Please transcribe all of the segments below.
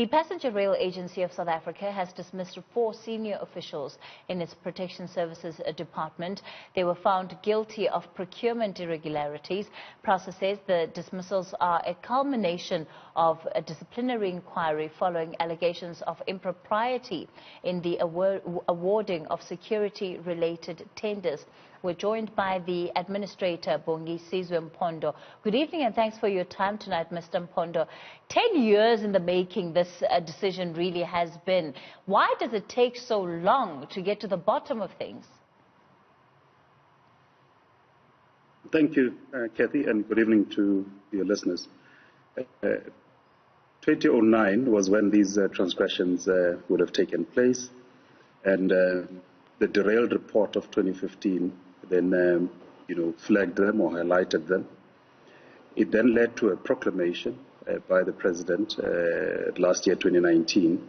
The Passenger Rail Agency of South Africa has dismissed 4 senior officials in its Protection Services Department. They were found guilty of procurement irregularities. PRASA says the dismissals are a culmination of a disciplinary inquiry following allegations of impropriety in the awarding of security-related tenders. We're joined by the Administrator, Bongisizwe Mpondo. Good evening and thanks for your time tonight, Mr. Mpondo. 10 years in the making this decision really has been. Why does it take so long to get to the bottom of things? Thank you, Cathy, and good evening to your listeners. 2009 was when these transgressions would have taken place, and the derailed report of 2015 then, flagged them or highlighted them. It then led to a proclamation by the President last year, 2019,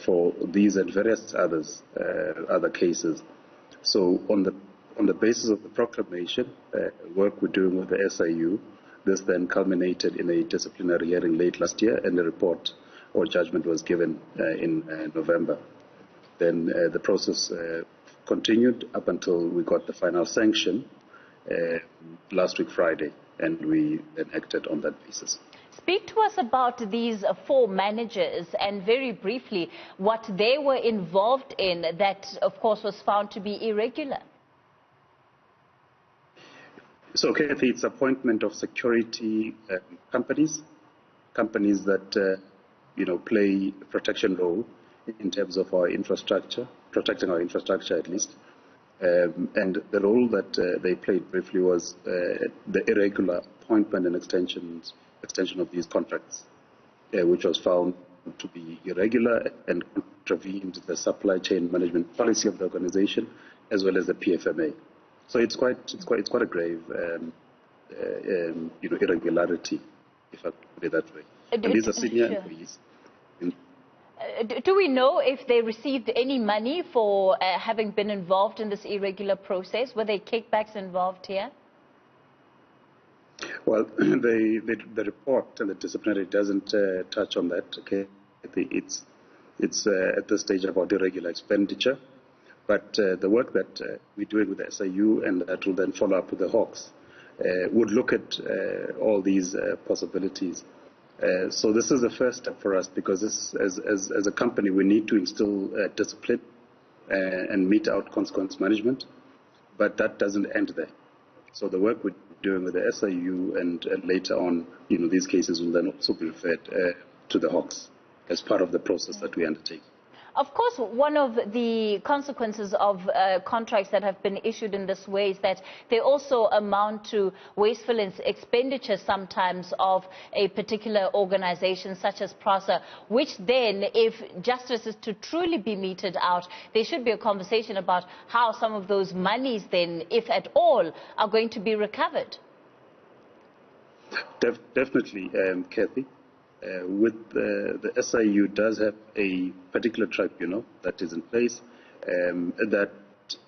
for these and various other cases. So on the basis of the proclamation, work we're doing with the SIU, this then culminated in a disciplinary hearing late last year, and the report or judgment was given in November. Then the process continued up until we got the final sanction last week Friday, and we then acted on that basis. Speak to us about these 4 managers and very briefly what they were involved in that, of course, was found to be irregular. So, Cathy, it's appointment of security companies that, play a protection role in terms of our infrastructure, protecting our infrastructure at least. And the role that they played briefly was the irregular appointment and extension of these contracts, which was found to be irregular and contravened the supply chain management policy of the organization as well as the PFMA. So it's quite a grave irregularity, if I put it that way. And these are senior employees. Do we know if they received any money for having been involved in this irregular process? Were there kickbacks involved here? Well, the report and the disciplinary doesn't touch on that. Okay, it's at this stage about irregular expenditure, but the work that we're doing with the SIU and that will then follow up with the Hawks would look at all these possibilities. So this is the first step for us, because as a company we need to instill discipline and mete out consequence management, but that doesn't end there. So the work we're doing with the SIU and later on, these cases will then also be referred to the Hawks as part of the process that we undertake. Of course, one of the consequences of contracts that have been issued in this way is that they also amount to wasteful expenditure sometimes of a particular organization such as PRASA, which then, if justice is to truly be meted out, there should be a conversation about how some of those monies then, if at all, are going to be recovered. Definitely, Cathy. With the SIU does have a particular tribunal that is in place that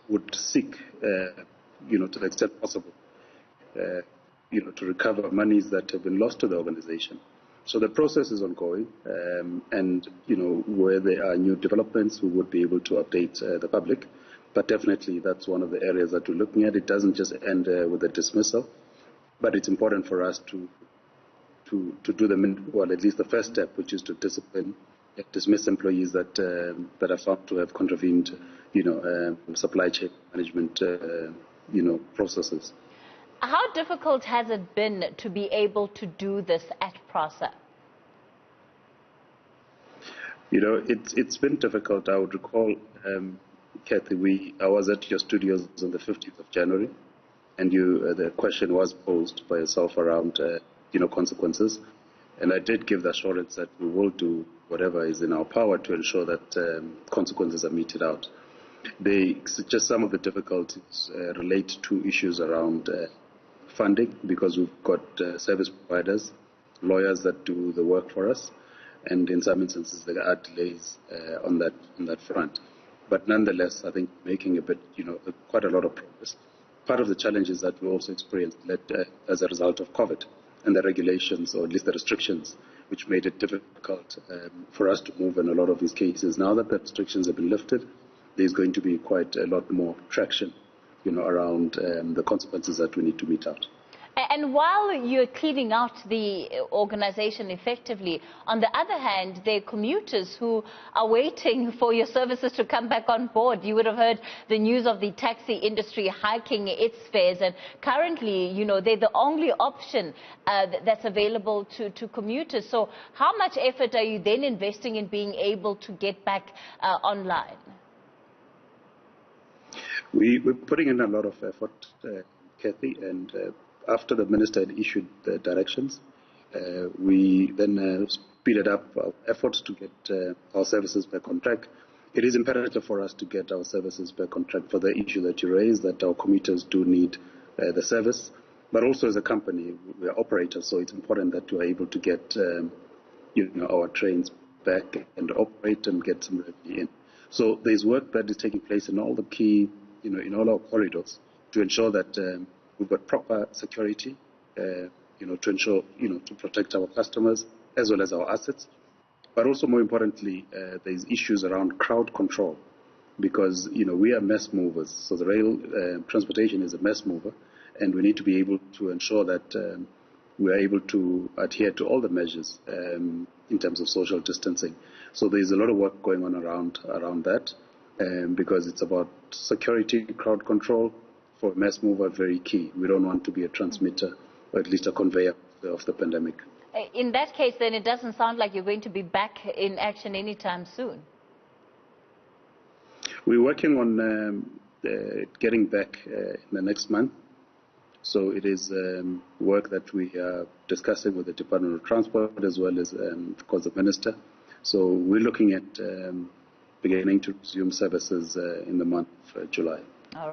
would seek, to the extent possible, to recover monies that have been lost to the organization. So the process is ongoing, and where there are new developments, we would be able to update the public. But definitely, that's one of the areas that we're looking at. It doesn't just end with a dismissal, but it's important for us to do at least the first step, which is to dismiss employees that are found to have contravened, supply chain management, processes. How difficult has it been to be able to do this at PRASA? It's been difficult. I would recall, Cathy, I was at your studios on the 15th of January, and the question was posed by yourself around consequences, and I did give the assurance that we will do whatever is in our power to ensure that consequences are meted out. Just some of the difficulties relate to issues around funding, because we've got service providers, lawyers that do the work for us, and in some instances there are delays on that front. But nonetheless, I think making quite a lot of progress. Part of the challenges that we also experienced as a result of COVID and the regulations, or at least the restrictions which made it difficult for us to move in a lot of these cases. Now that the restrictions have been lifted, there's going to be quite a lot more traction, around the consequences that we need to mete out. And while you're cleaning out the organization effectively, on the other hand, there are commuters who are waiting for your services to come back on board. You would have heard the news of the taxi industry hiking its fares, and currently, they're the only option that's available to commuters. So how much effort are you then investing in being able to get back online? We're putting in a lot of effort, Cathy, and after the minister had issued the directions, we then speeded up our efforts to get our services back on track. It is imperative for us to get our services back on track for the issue that you raised, that our commuters do need the service, but also as a company, we are operators, so it's important that we are able to get our trains back and operate and get some revenue in. So there's work that is taking place in all the key, in all our corridors to ensure that we've got proper security, to ensure, to protect our customers as well as our assets. But also, more importantly, there's issues around crowd control because, we are mass movers. So the rail transportation is a mass mover, and we need to be able to ensure that we are able to adhere to all the measures in terms of social distancing. So there's a lot of work going on around that because it's about security, crowd control. For a mass mover, very key. We don't want to be a transmitter or at least a conveyor of the pandemic. In that case, then it doesn't sound like you're going to be back in action anytime soon. We're working on getting back in the next month. So it is work that we are discussing with the Department of Transport as well as, of course, the Minister. So we're looking at beginning to resume services in the month of July.